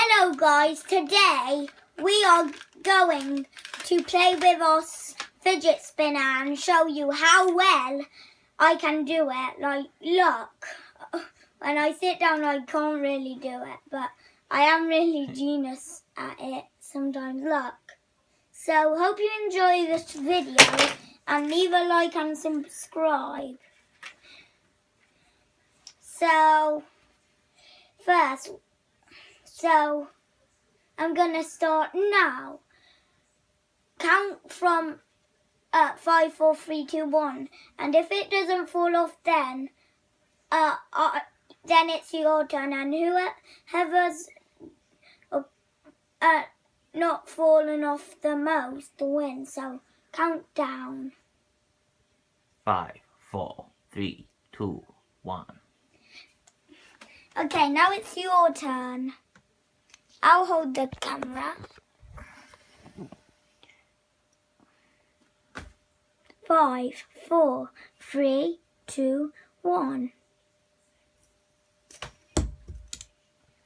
Hello guys, today we are going to play with our fidget spinner and show you how well I can do it. Like, look, when I sit down I can't really do it, but I am really genius at it sometimes, look. So, hope you enjoy this video and leave a like and subscribe. So, first, I'm going to start now. Count from 5, 4, 3, 2, 1. And if it doesn't fall off then it's your turn. And whoever's not fallen off the most wins. So count down. 5, 4, 3, 2, 1. Okay, now it's your turn. I'll hold the camera. 5, 4, 3, 2, 1.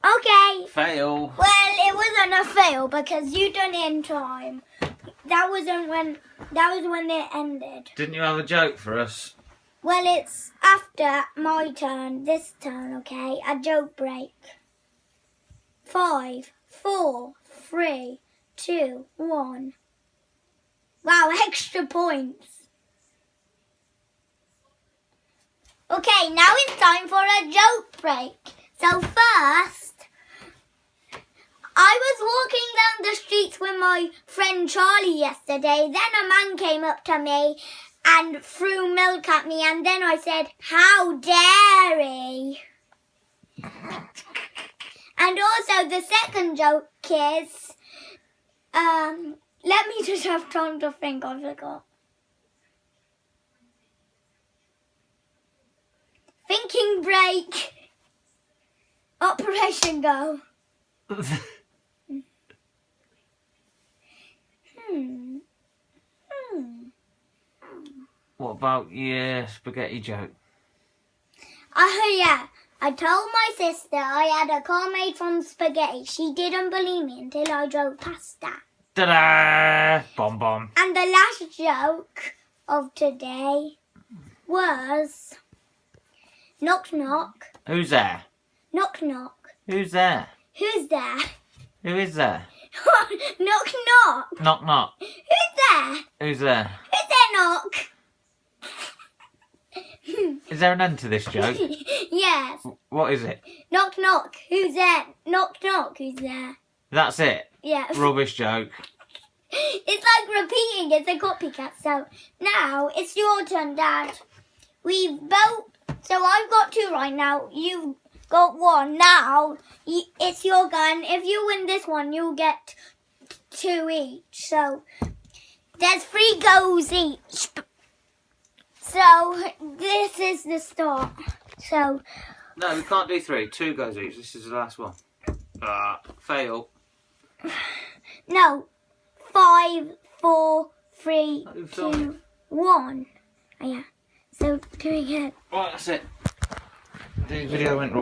Okay. Fail. Well, it wasn't a fail because you done it in time. That was when it ended. Didn't you have a joke for us? Well, it's after my turn, this turn, okay? A joke break. 5, 4, 3, 2, 1. Wow, extra points. Okay, now it's time for a joke break. So first, I was walking down the streets with my friend Charlie yesterday. Then a man came up to me and threw milk at me, and then I said, "How dare he?" And also the second joke is, let me just have time to think, I forgot. Thinking break. Operation go. What about your spaghetti joke? Oh yeah, I told my sister I had a car made from spaghetti. She didn't believe me until I drove past that. Ta-da! Bomb bomb. And the last joke of today was knock knock. Who's there? Knock knock. Who's there? Who's there? Who is there? Knock knock. Knock knock. Who's there? Who's there? Who's there, knock? Is there an end to this joke? Yes. What is it? Knock knock. Who's there? Knock knock. Who's there? That's it. Yeah. Rubbish joke. It's like repeating. It's a copycat. So now it's your turn, Dad. We've both. So I've got 2 right now. You've got 1. Now it's your gun. If you win this one, you'll get 2 each. So there's 3 goes each. So this is the start. So No, we can't do 3. 2 goes each. This is the last one. Fail. no, 5, 4, 3, Let me film 2, 1. Oh, yeah. So doing it. Right, that's it. The video went wrong.